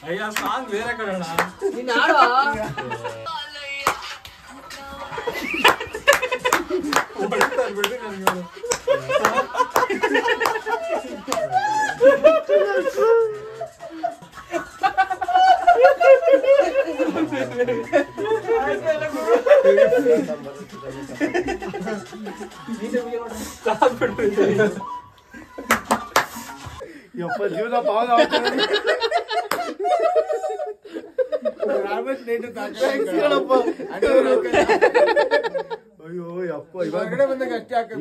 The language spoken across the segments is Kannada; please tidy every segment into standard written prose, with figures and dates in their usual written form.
ಅಯ್ಯ ಸಾಂಗ್ ಬೇರೆ ಕಣಣ್ಣ. ನೀನ್ ಆಡೋ. ಯಪ್ಪ ಜೀವನ ಪಾವನ ಅಯ್ಯೋ ಯಪ್ಪ ಇವಾಗ ಬಂದಾಗ ಅಷ್ಟೇ ಯಾಕೆ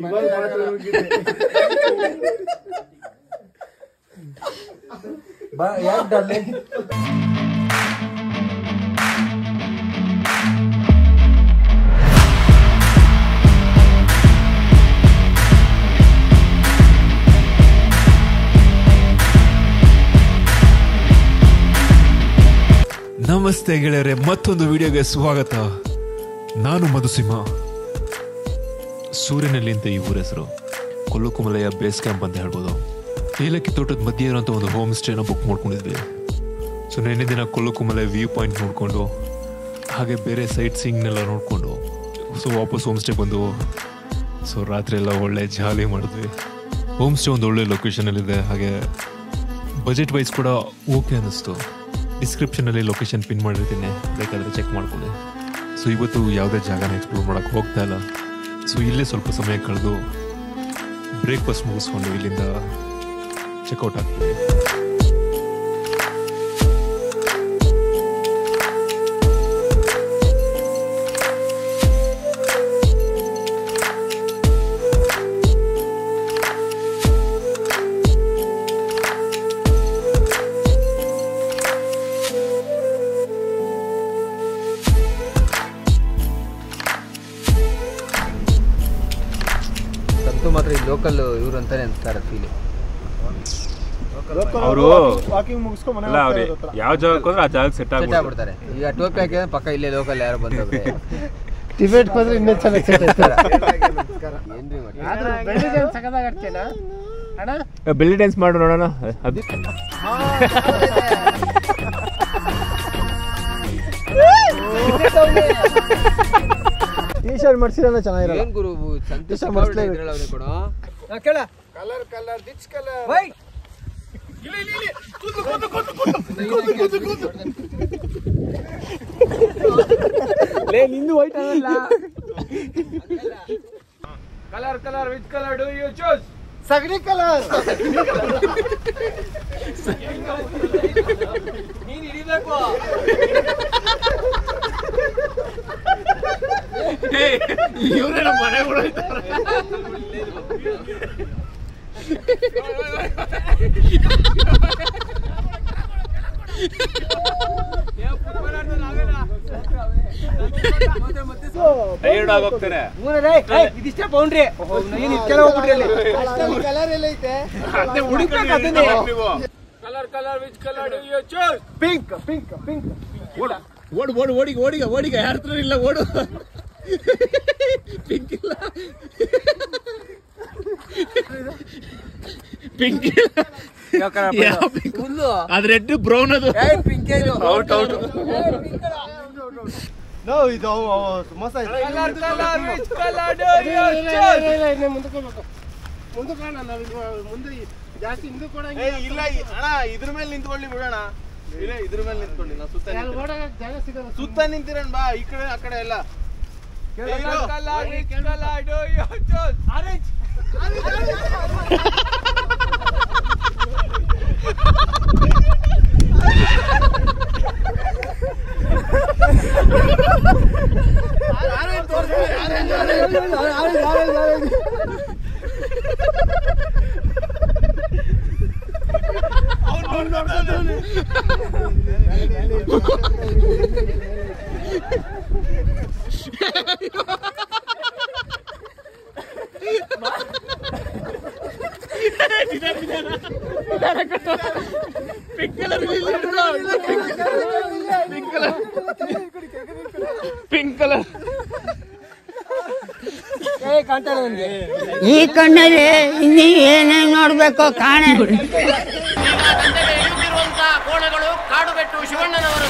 ನಮಸ್ತೆ ಗೆಳೆಯರೆ, ಮತ್ತೊಂದು ವಿಡಿಯೋಗೆ ಸ್ವಾಗತ. ನಾನು ಮಧುಸಿಂಹ. ಸೂರ್ಯನಲ್ಲಿ ಅಂತ ಈ ಊರ ಹೆಸರು. ಕೊಲ್ಲುಕುಮಲೆಯ ಬೇಸ್ ಕ್ಯಾಂಪ್ ಅಂತ ಹೇಳ್ಬೋದು. ಏಲಕ್ಕಿ ತೋಟದ ಮಧ್ಯೆ ಇರೋಂಥ ಒಂದು ಹೋಮ್ ಸ್ಟೇನ ಬುಕ್ ಮಾಡ್ಕೊಂಡಿದ್ವಿ. ಸೊ ನೆನ್ನೆ ದಿನ ಕೊಲ್ಲುಕುಮಲೆ ವ್ಯೂ ಪಾಯಿಂಟ್ ನೋಡಿಕೊಂಡು ಹಾಗೆ ಬೇರೆ ಸೈಟ್ ಸೀಯಿಂಗ್ನೆಲ್ಲ ನೋಡಿಕೊಂಡು ಸೊ ವಾಪಸ್ ಹೋಮ್ ಸ್ಟೇ ಬಂದು ಸೊ ರಾತ್ರಿ ಎಲ್ಲ ಒಳ್ಳೆ ಜಾಲಿ ಮಾಡಿದ್ವಿ. ಹೋಮ್ ಸ್ಟೇ ಒಂದು ಒಳ್ಳೆ ಲೊಕೇಶನಲ್ಲಿದೆ, ಹಾಗೆ ಬಜೆಟ್ ವೈಸ್ ಕೂಡ ಓಕೆ ಅನ್ನಿಸ್ತು. ಡಿಸ್ಕ್ರಿಪ್ಷನಲ್ಲಿ ಲೊಕೇಶನ್ ಪಿನ್ ಮಾಡಿರ್ತೀನಿ, ಬೇಕಾದರೆ ಚೆಕ್ ಮಾಡ್ಕೊಳ್ಳಿ. ಸೊ ಇವತ್ತು ಯಾವುದೇ ಜಾಗನ ಎಕ್ಸ್ಪ್ಲೋರ್ ಮಾಡೋಕ್ಕೆ ಹೋಗ್ತಾ ಇಲ್ಲ. ಸೊ ಇಲ್ಲೇ ಸ್ವಲ್ಪ ಸಮಯ ಕಳೆದು ಬ್ರೇಕ್ಫಾಸ್ಟ್ ಮುಗಿಸ್ಕೊಂಡು ಇಲ್ಲಿಂದ ಚೆಕ್ಔಟ್ ಆಗ್ತೀವಿ. ಮಾತ್ರ ಈ ಲೋಕಲ್ ಇವ್ರು ಅಂತಾನೆ ಅನ್ಸ್ತಾರೆ ಫೀಲ್. ಅವರು ವಾಕಿಂಗ್ ಮುಗಿಸ್ಕೊಂಡು ಅಲ್ಲ ಅವ್ರೆ ಯಾವ ಜಾಗಕ್ಕೆ ಹೋದ್ರೆ ಆ ಜಾಗಕ್ಕೆ ಸೆಟ್ ಆಗ್ಬಿಡ್ತಾರೆ. ಈಗ ಟೋಪಿ ಹಾಕಿದ್ರೆ ಪಕ್ಕ ಇಲ್ಲೇ ಲೋಕಲ್ ಯಾರು ಬಂದವ್ರೆ. ಟಿಬೇಟ್ ಹೋದ್ರೆ ಇನ್ನೂ ಚೆನ್ನಾಗಿ ಸೆಟ್ ಆಗ್ತಾರೆ. ಏನ್ರಿ ಮಾಡಿ ಬೆಳ್ಳಿ ಡ್ಯಾನ್ಸ್ ಮಾಡು ನೋಡೋಣ. ಅದು ಟೀ ಶರ್ಟ್ ಮಾಡ್ಸಿರೋಣ ಚೆನ್ನಾಗಿರಲ್ಲ. ಏನ್ ಗುರು ಸಂತೋಷ ಕೊಡೋ ಕಲರ್ ಕಲರ್ ರಿಚ್ ಕಲರ್ ನಿಂದು ವೈಟ್ ಆಗಲ್ಲ. Colour colour which colour do you choose? ಸಗಣಿ ಕಲರ್. ನೀನ್ ಹಿಡಿಬೇಕು. ಇವರೆಲ್ಲ ಮನೆ ಹೊರಡ್ತಾರೆ. ಟೈರ್ಡ್ ಆಗೋಗ್ತಾರೆ. ಇದಿಷ್ಟೇ ಬೌಂಡ್ರಿ ಕಲರ್ ಎಲ್ಲ ಐತೆ. Colour colour which colour do you choose? Pink pink pink. ಓಡು ಓಡು ಓಡಿಗ ಓಡಿಗ ಯಾರ ಹತ್ರ ಇಲ್ಲ, ಓಡು. ಪಿಂಕ್ ಇಲ್ಲ, ಪಿಂಕ್ ಇಲ್ಲ. ಅದು ರೆಡ್ ಬ್ರೌನ್, ಅದು ಔಟ್ ಔಟ್. ನೋ ಇದು ಮೋಸ ಇದೆ. Colour colour which colour do you choose? ಮುಂದಕ್ಕೆ ಮುಂದೆ ಜಾಸ್ತಿ ಹಿಂದೆ ಕೊಡಂಗೆ ಇಲ್ಲ. ಅಣ್ಣ ಇದ್ರ ಮೇಲೆ ನಿಂತ್ಕೊಳ್ಳಿ ಬಿಡೋಣ. ಇಲ್ಲ ಇದ್ರ ಮೇಲೆ ನಿಂತ್ಕೊಳ್ಳಿ. ನಾವು ಸುತ್ತ ನಿಂತಿರೋಣ. ಬಾ ಈ ಕಡೆ ಆ ಕಡೆ ಎಲ್ಲ. Colour colour which colour do you choose? Orange. Pink colour ಈ ಕಣ್ಣಲ್ಲಿ ಇನ್ನೀ ಏನೇನ್ ನೋಡ್ಬೇಕು ಕಾಣೆ. ಕೋಣಗಳು ಕಾಡುಬೆಟ್ಟು ಶಿವಣ್ಣನವರು.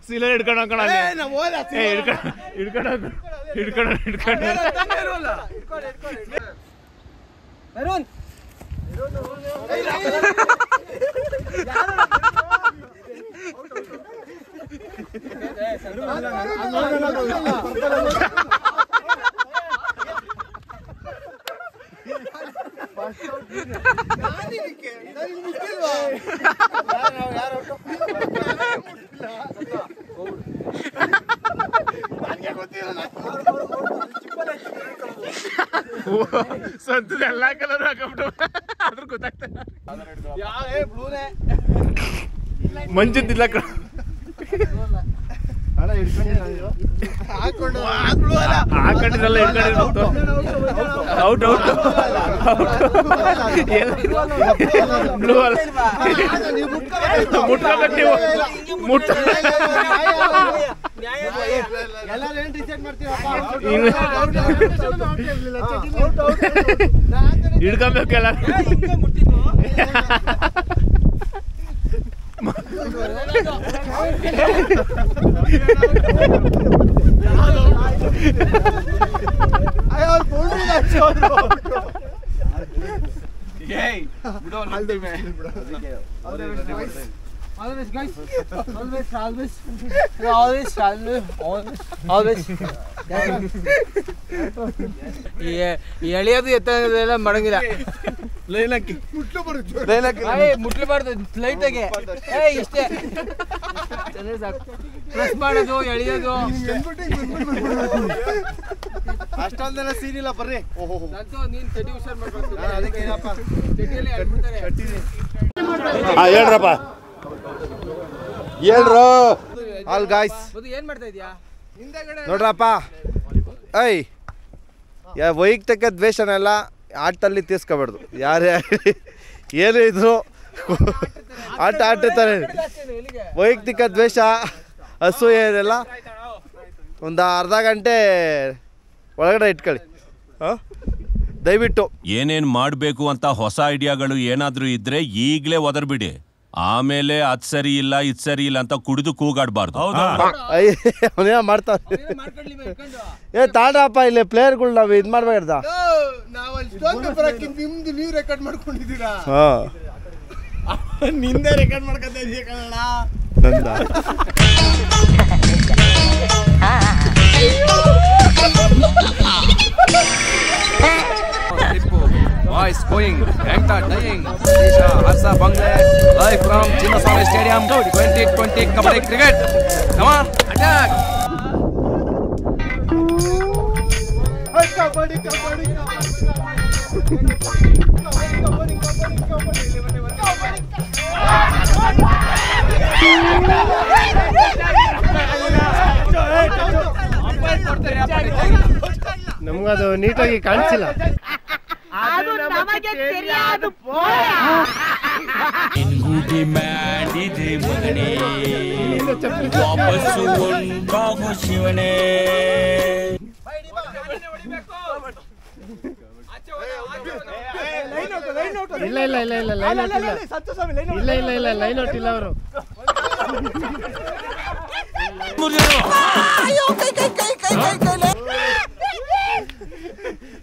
ಸಿಲ ಹಿಡ್ಕೊಂಡು ಹೋಗೋಣ ಹಿಡ್ಕೊಂಡು ಸ್ವಂತದ ಎಲ್ಲಾ ಕಲರ್ ಹಾಕೊಂಡ್ಬಿಟ್ಟು ಅದ್ರ ಗೊತ್ತಾಗ್ತದೆ ಮಂಜುದಿಲ್ಲ ಹಾಕೊಂಡಿರಲ್ಲ ಹಿಡ್ಕೊಂಡಿರ್ಬೇಕು. ಔಟ್ ಔಟ್ ಬ್ಲೂ ಅಲ್ಲ ಮುಟ್ಕೋಬೇಕು ನೀವು ಹಿಡ್ಕೊಬೇಕೆಲ್ಲ. ಎಳೆಯೋದು ಎತ್ತಲ್ಲ ಮಡಂಗಿಲ್ಲ. ಮುಟ್ಲಬಾರ್ದು ಲೈಟಾಗೆ ಇಷ್ಟೇ ಪ್ರೆಸ್ ಮಾಡೋದು ಎಳೆಯೋದು ಅಷ್ಟೊಂದೆಲ್ಲ ಸೀನ್ ಇಲ್ಲ ಬರ್ರಿ. ನೀನ್ ಚಟಿ ಹುಷಾರ್ ಮಾಡ್ಬೇಕು. ಹೇಳ್ರಪ್ಪ ಹೇಳ್ರು. ಆಲ್ ಗಾಯ್ಸ್ ಏನ್ ಮಾಡ್ತಾ ಇದೀಯಾ? ನೋಡ್ರಪ್ಪ, ವೈಯಕ್ತಿಕ ದ್ವೇಷನೆಲ್ಲ ಆಟದಲ್ಲಿ ತೀರ್ಸ್ಕೊಬಾರ್ದು. ಯಾರೇ ಏನು ಇದ್ರು ಆಟ ಆಡ್ತಾರೆ. ವೈಯಕ್ತಿಕ ದ್ವೇಷ ಅಸೂಯೆ ಇದೆಲ್ಲ ಒಂದು ಅರ್ಧ ಗಂಟೆ ಒಳಗಡೆ ಇಟ್ಕೊಳ್ಳಿ ದಯವಿಟ್ಟು. ಏನೇನು ಮಾಡಬೇಕು ಅಂತ ಹೊಸ ಐಡಿಯಾಗಳು ಏನಾದರೂ ಇದ್ರೆ ಈಗಲೇ ಒದರ್ಬಿಡಿ. ಆಮೇಲೆ ಅದ್ ಸರಿ ಇಲ್ಲ ಇದ್ ಸರಿ ಇಲ್ಲ ಅಂತ ಕುಡಿದು ಕೂಗಾಡ್ಬಾರ್ದು. ಅವನೇನ ಮಾಡ್ತಾವ. ತಾಡ್ರಪ್ಪ ಇಲ್ಲಿ ಪ್ಲೇಯರ್ಗಳು ನಾವು ಇದು ಮಾಡ್ಬೇಕಂತ ನಿಮ್ದು ನೀವು ರೆಕಾರ್ಡ್ ಮಾಡ್ಕೊಂಡಿದ್ದೀರಾ? ನಿಂದೆ ರೆಕಾರ್ಡ್ ಮಾಡ್ಕೊತಾ ಇದೀಯ Kannada. Boys going, Gangta dying. Isha Harsa Bangle live from Chinnaswamy Stadium 2020 Kabaddi Cricket. Come on, attack! Kabaddi, kabaddi, ನಮಗದು ನೀಟಾಗಿ ಕಾಣಿಸಿಲ್ಲ. ಶಿವನೇ ಇಲ್ಲ ಇಲ್ಲ ಇಲ್ಲ ಇಲ್ಲ ಲೈನ್ ಔಟ್ ಇಲ್ಲ. ಇಲ್ಲ ಇಲ್ಲ ಇಲ್ಲ ಲೈನ್ ಔಟ್ ಇಲ್ಲ ಅವರು.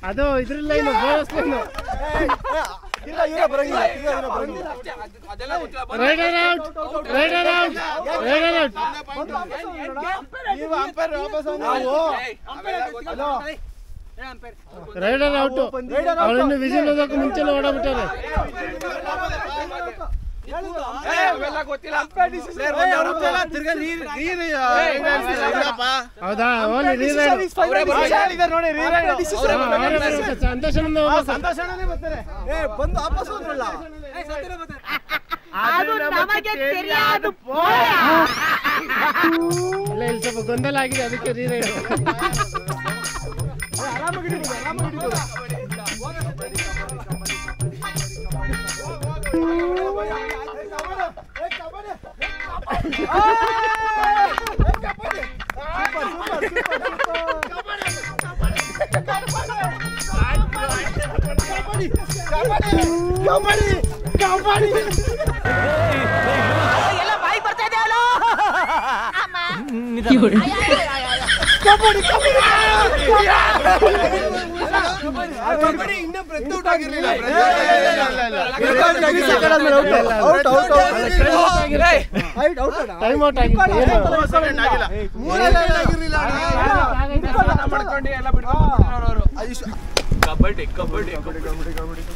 ಅದು ಇದ್ರ line bonus line. Rider out rider out rider out. Rider out. ಅವಳನ್ನು ವಿಸಿಲ್ ಹೋಗೋಕೆ ಮುಂಚೆನೇ ಓಡಾಬಿಟ್ಟಾರೆ. ಹೌದಾ? ಓನ್ಲಿ ಸಂತೋಷನೇ ಬರ್ತಾರೆ. ಬಂದು ವಾಪಸ್ ಹೋದ್ರಲ್ಲ. ಇಲ್ಲ ಇಲ್ಲಿ ಸ್ವಲ್ಪ ಗೊಂದಲ ಆಗಿದೆ, ಅದಕ್ಕೆ ರೀರೈಡ್. ಆರಾಮಾಗಿ ಎಲ್ಲ ಬಾಯಿ ಬರ್ತಾ ಇದೆ ಅಲ್ಲ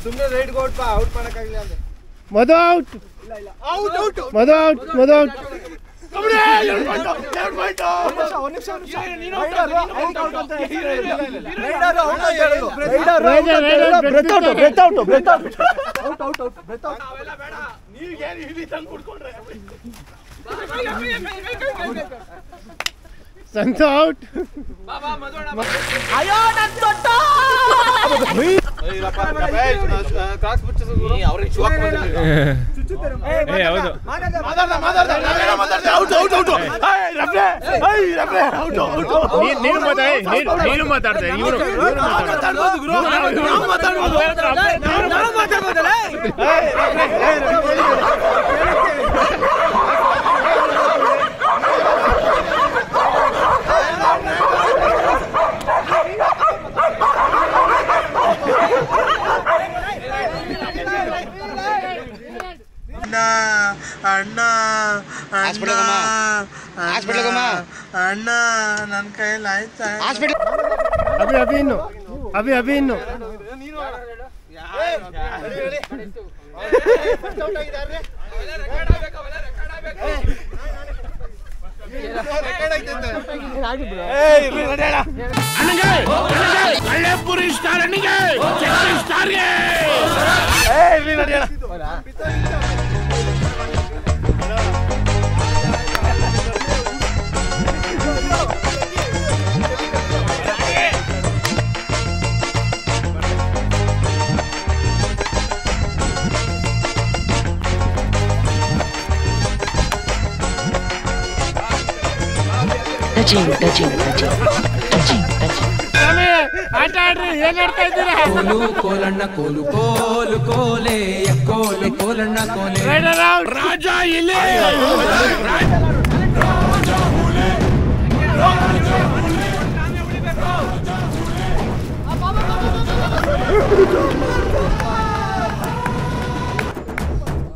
ಸುಮ್ಮನೆ ರೈಡ್ ಔಟ್ ಮಾಡಕ್ಕಾಗಿಲ್ಲ ಅಂದ್ರೆ ಮಧು ಔಟ್ ಮಧು ಔಟ್ ಮಧು ಔಟ್ ಸಂತು ಔಟ್ ಅಯ್ಯೋ ನನ್ ತೊಟ್ಟ ನೀನು ಮಾತಾಡ್ತಾ ಅಣ್ಣ ಅಣ್ಣ ನನ್ನ ಕೈಯಲ್ಲಿ ಆಯ್ತಾ ಅಭಿ ಇನ್ನು ಅಭಿ ಇನ್ನು ಹಳ್ಳೆಪುರಿ ಸ್ಟಾರ್ ಅಣ್ಣಿಗೆ ಸ್ಟಾರ್ಗೆ ಆಟ ಆಡ್ರಿ ಏನ್ ಆಡ್ತಾ ಇದ್ದೀರಾ ಕೋಲಣ್ಣ ಕೋಲು ಕೋಲು ಕೋಲೆ ಕೋಲೆ ಕೋಲಣ್ಣ ಕೋಲೆ ರಾಜ ಇಲ್ಲೇ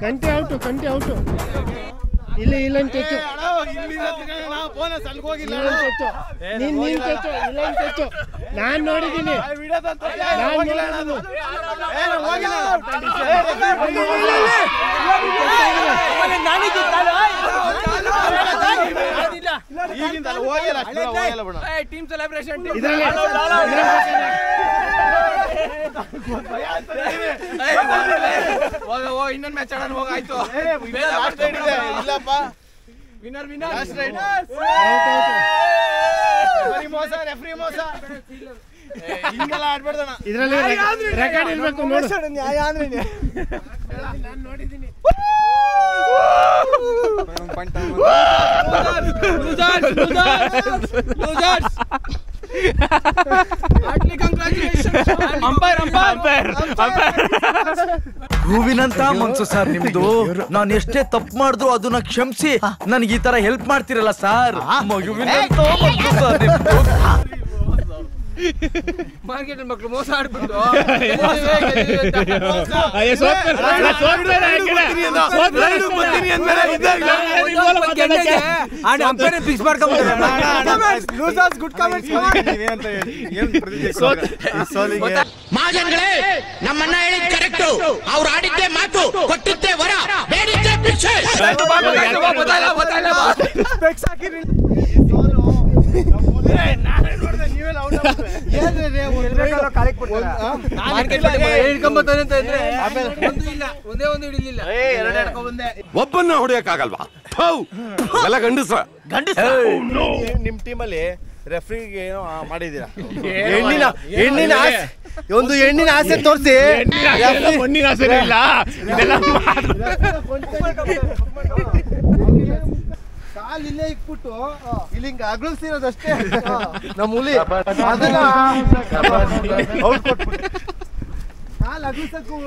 ಕಂಟಿ ಔಟು ಇಲ್ಲಿ ಇಲ್ಲಂತ ನಾನ್ ನೋಡಿದ್ದೀನಿ ಟೀಮ್ ಸೆಲೆಬ್ರೇಷನ್ ಇನ್ನೊಂದು ಮ್ಯಾಚ್ ಆಡೋಣ ಹೋಗಾಯ್ತು ಇಲ್ಲಪ್ಪ ವಿನ್ನರ್ ರೆಫ್ರಿ ಮೋಸ ಹಿಂಗೆಲ್ಲ ಆಡ್ಬಾರ್ದಣ್ಣ ಇದರಲ್ಲಿ ರೆಕಾರ್ಡ್ ಇರ್ಬೇಕು ನೋಡು ನ್ಯಾಯ ಅಂದ್ರೆ ನಾನು ನೋಡಿದ್ದೀನಿ ಹೂವಿನಂತ ಮನ್ಸು ಸರ್ ನಿಮ್ದು. ನಾನು ಎಷ್ಟೇ ತಪ್ಪು ಮಾಡಿದ್ರು ಅದನ್ನ ಕ್ಷಮಿಸಿ ನನಗೆ ಈ ತರ ಹೆಲ್ಪ್ ಮಾಡ್ತಿರಲ್ಲ ಸರ್. ಮಗುವಿನಂತ ಮನ್ಸು ಸರ್ ನಿಮ್ದು. ಮಾರ್ಕೆಟ್ ಮಕ್ಕಳು ಮೋಸ ಆಡ್ಬಿಟ್ಟು ಮಹಾಜನ್ಗಳೇ ನಮ್ಮನ್ನ ಹೇಳಿದ್ ಕರೆಕ್ಟು. ಅವ್ರು ಆಡಿದ್ದೆ ಮಾತು, ಕೊಟ್ಟಿದ್ದೆ ವರ, ಬೇಡಿದ್ದೆ ಭಿಕ್ಷೆ. ಒಬ್ಬನ್ನ ಹೊಡೆಯಕ್ಕಾಗಲ್ವಾ? ಎಲ್ಲ ಗಂಡಸ ನಿಮ್ ಟೀಮಲ್ಲಿ ರೆಫ್ರಿಗೆ ಏನೋ ಮಾಡಿದೀರಾ? ಒಂದು ಹೆಣ್ಣಿನ ಆಸೆ ತೋರಿಸಿ ಮಣ್ಣಿನ ಆಸೆ ಇಲ್ಲ ಕಾಲ್ ಇಲ್ಲೇ ಇಕ್ಬಿಟ್ಟು ಇಲ್ಲಿ ಹಿಂಗ ಅಗಲಿಸಿರೋದಷ್ಟೇ ನಮ್ಮ ಹುಲಿ ಅದನ್ನ ಕಾಲ್ ಅಗಲಿಸಕ್ಕೂ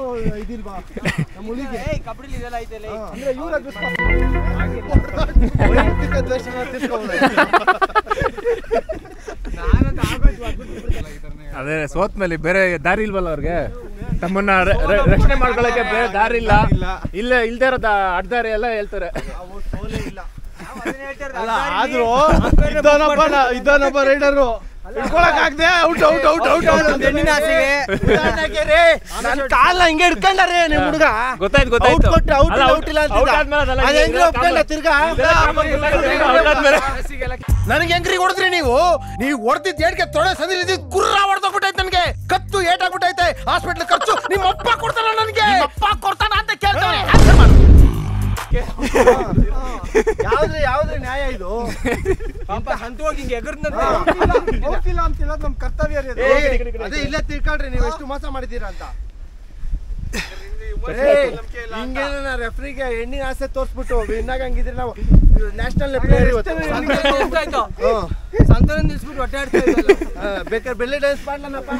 ಇದಿಲ್ವಾ ನಮ್ಮ ಹುಲಿಗೆ ಕಬಡ್ಡಿ ಇದೆಲ್ಲ ಐತಲ್ಲ ಅಂದ್ರೆ ಇವ್ರ ಅದೇ ಸೋತ್ ಮೇಲೆ ಬೇರೆ ದಾರಿ ಇಲ್ವಲ್ಲ ಅವ್ರಿಗೆ ತಮ್ಮನ್ನ ರಕ್ಷಣೆ ಮಾಡ್ಕೊಳಕ್ಕೆ ಬೇರೆ ದಾರಿ ಇಲ್ಲ ಇಲ್ದೇ ಇರೋದ ಅಡ್ದಾರಿ ಎಲ್ಲ ಹೇಳ್ತಾರೆ ಆದ್ರೂ ಇದನ್ನೊಬ್ಬ ರೈಡರು ಹಿಡ್ಕೊಳಕ್ಕಾಗ್ದೆ ಔಟ್ ಔಟ್ ಔಟ್ ಔಟ್ ಹೆಣ್ಣಿನ ಆಸೆಗೆ ನನ್ನ ಕಾಲ್ನ ಹಿಂಗೆ ಹಿಡ್ಕೊಂಡಾರೆ ನಿಮ್ ಹುಡುಗ ಗೊತ್ತಾಯ್ತು ಕೊಟ್ಟು ಔಟ್ ಇಲ್ಲ ಅಂತ ತಿರ್ಗಾ ನನಗೆ ಹೆಂಗ್ರಿ ಹೊಡೆದ್ರಿ ನೀವು ಹೊಡೆದಿದ್ದು ಏಟ್ಗೆ ತೊಡೆ ಸಂದಿದ್ದು ಕುರ್ರ ಹೊಡೆದೋಗ್ಬಿಟ್ಟೈತೆ ನನಗೆ ಕತ್ತು ಏಟಾಗ್ಬಿಟ್ಟೈತೆ ಹಾಸ್ಪಿಟ್ಲ್ ಖರ್ಚು ನಿಮ್ಮ ಅಪ್ಪ ಕೊಡ್ತಾನ ನನಗೆ ಅಪ್ಪ ಕೊಡ್ತಾನ ಅಂತ ಕೇಳ್ತಾನೆ ಯಾವ್ದ್ರಿ ನ್ಯಾಯ ಇದು ಪಾಪ ಹಂತವಾಗಿ ಹಿಂಗೆ ಎಗರ್ನ ಹೋಗ್ತಿಲ್ಲ ಅಂತಿಲ್ಲ ನಮ್ ಕರ್ತವ್ಯ ಅದೇ ಇಲ್ಲೇ ತಿಳ್ಕೊಳ್ರಿ ನೀವು ಎಷ್ಟು ಮೋಸ ಮಾಡಿದ್ದೀರಾ ಅಂತ ಹಿಂಗೇನ ರೆಫ್ರಿಗೆ ಹೆಣ್ಣಿನ ಆಸೆ ತೋರ್ಸ್ಬಿಟ್ಟು ವಿನ್ನಾಗ ಹಂಗಿದ್ರೆ ನಾವು ನ್ಯಾಷನಲ್ ಸಂತಾನ ನಿಲ್ಸ್ಬಿಟ್ಟು ಹೊಟ್ಟೆ ಆಡ್ತಾ ಇದ್ದಲ್ಲ ಬೇಕಾದ್ರೆ ಬೆಳ್ಳಿ ಡ್ಯಾನ್ಸ್ ಮಾಡ್ಲನಪ್ಪ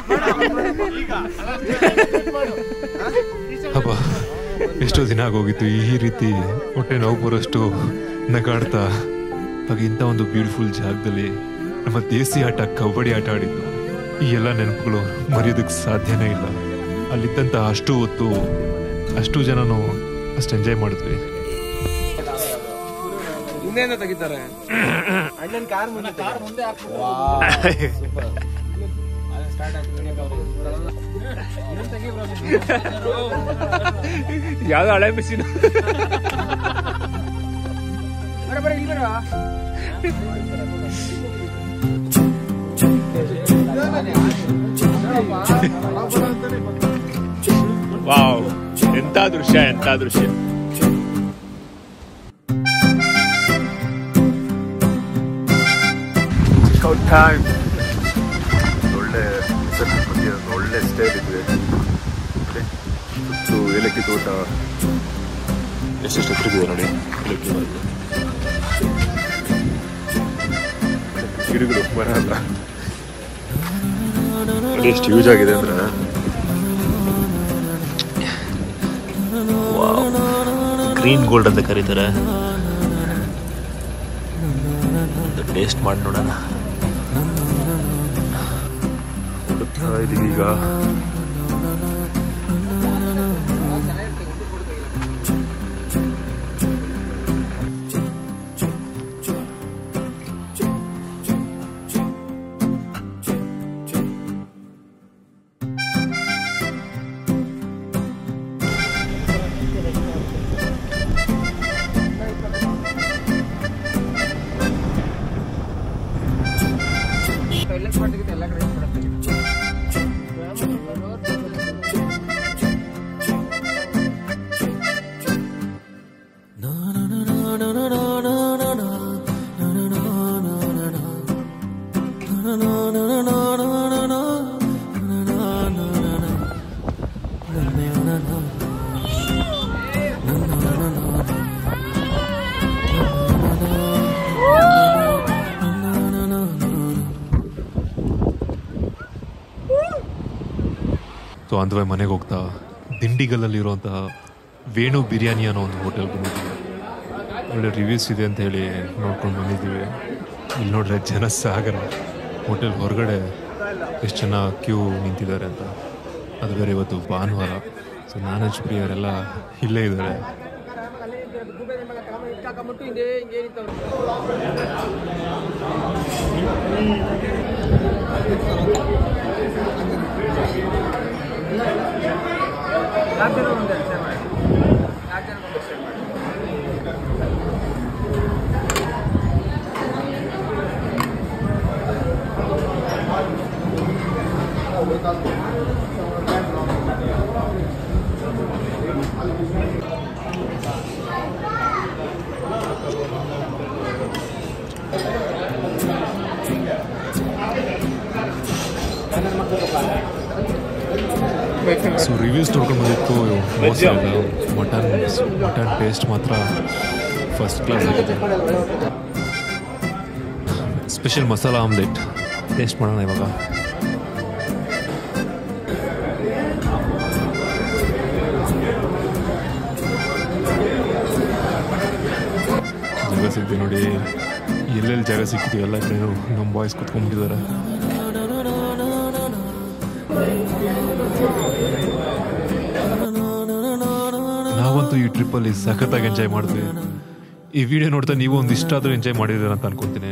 ಅಪ್ಪ ಎಷ್ಟೋ ದಿನ ಆಗೋಗಿತ್ತು ಈ ರೀತಿ ಹೊಟ್ಟೆ ನೋವು ಬರೋಷ್ಟು ನಗಾಡ್ತಾ ಆಗ ಇಂಥ ಒಂದು ಬ್ಯೂಟಿಫುಲ್ ಜಾಗದಲ್ಲಿ ನಮ್ಮ ದೇಸಿ ಆಟ ಕಬಡ್ಡಿ ಆಟ ಆಡಿದ್ದು ಈ ಎಲ್ಲ ನೆನಪುಗಳು ಮರೆಯೋದಕ್ಕೆ ಸಾಧ್ಯನೇ ಇಲ್ಲ. ಅಲ್ಲಿದ್ದಂಥ ಅಷ್ಟು ಹೊತ್ತು ಅಷ್ಟು ಜನನು ಅಷ್ಟು ಎಂಜಾಯ್ ಮಾಡಿದ್ವಿ. ಇನ್ನೇನು ತೆಗಿತಾರೆ ಅಣ್ಣನ ಕಾರ್ ಮುಂದೆ ಯಾವ್ದು ಹಳೆ ಮಿಷಿನ್ ವಾವ್, ಎಂತ ದೃಶ್ಯ ಎಂತ ದೃಶ್ಯ. ಟೈಮ್ ಒಳ್ಳೆ ಒಳ್ಳೆ ಸ್ಟೈಲ್ ಇದೆ. ಸುತ್ತು ಏಲಕ್ಕಿ ತೋಟ ಎಷ್ಟೆಷ್ಟು ಹತ್ತಿರವಿದೆ ನೋಡಿ. ಏಲಕ್ಕಿ ಮರಗಳು, ಗಿಡಗಳು, ಮರ ಅಲ್ಲ ನೋಡಿ ಎಷ್ಟು ಯೂಸ್ ಆಗಿದೆ ಅಂದ್ರೆ. ಗ್ರೀನ್ ಗೋಲ್ಡ್ ಅಂತ ಕರೀತಾರೆ. ಒಂದು ಟೇಸ್ಟ್ ಮಾಡಿ ನೋಡೋಣ. ಇದೀಗ ಎಲ್ಲ ಕಡೆ ಸೊ ಅಂದವೇ ಮನೆಗೆ ಹೋಗ್ತಾ ದಿಂಡಿಗಲ್ಲಲ್ಲಿರುವಂತಹ ವೇಣು ಬಿರಿಯಾನಿ ಅನ್ನೋ ಒಂದು ಹೋಟೆಲ್ಗೆ ಬಂದಿದ್ದೀವಿ. ಒಳ್ಳೆ ರಿವ್ಯೂಸ್ ಇದೆ ಅಂತ ಹೇಳಿ ನೋಡ್ಕೊಂಡು ಬಂದಿದ್ದೀವಿ. ಇಲ್ಲಿ ನೋಡ್ರೆ ಜನ ಸಾಗರ. ಹೋಟೆಲ್ ಹೊರಗಡೆ ಎಷ್ಟು ಜನ ಕ್ಯೂ ನಿಂತಿದ್ದಾರೆ ಅಂತ. ಅದು ಬೇರೆ ಇವತ್ತು ಭಾನುವಾರ. ಸೊ ನಾನ್ ವೆಜ್ ಪ್ರಿಯರೆಲ್ಲ ಇಲ್ಲೇ ಇದ್ದಾರೆ. ಮೋಸ ಇಲ್ಲ. ಮಟನ್ ಟೇಸ್ಟ್ ಮಾತ್ರ ಫಸ್ಟ್ ಕ್ಲಾಸ್ ಆಗಿದೆ. ಸ್ಪೆಷಲ್ ಮಸಾಲ ಆಮ್ಲೆಟ್ ಟೇಸ್ಟ್ ಮಾಡೋಣ ಇವಾಗ. ಜಾಗ ಸಿಗ್ತೀವಿ ನೋಡಿ, ಎಲ್ಲೆಲ್ಲಿ ಜಾಗ ಸಿಗ್ತೀವಿ ಎಲ್ಲ ಕಡೆ ನಮ್ಮ ಬಾಯ್ಸ್ ಕುತ್ಕೊಂಡ್ಬಿಟ್ಟಿದ್ದಾರೆ. ನಾವಂತೂ ಈ ಟ್ರಿಪ್ಪಲ್ಲಿ ಸಖತ್ತಾಗಿ ಎಂಜಾಯ್ ಮಾಡಿದ್ವಿ. ಈ ವಿಡಿಯೋ ನೋಡ್ತಾ ನೀವು ಒಂದು ಇಷ್ಟ ಆದರೂ ಎಂಜಾಯ್ ಮಾಡಿದ್ದೀರ ಅಂತ ಅನ್ಕೊತೀನಿ.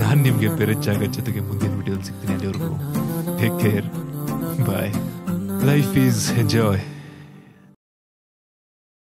ನಾನು ನಿಮಗೆ ಬೇರೆ ಜಾಗ ಜೊತೆಗೆ ಮುಂದಿನ ವಿಡಿಯೋದಲ್ಲಿ ಸಿಗ್ತೀನಿ. ಅಲ್ಲಿವರೆಗೂ take care, bye. Life is enjoy.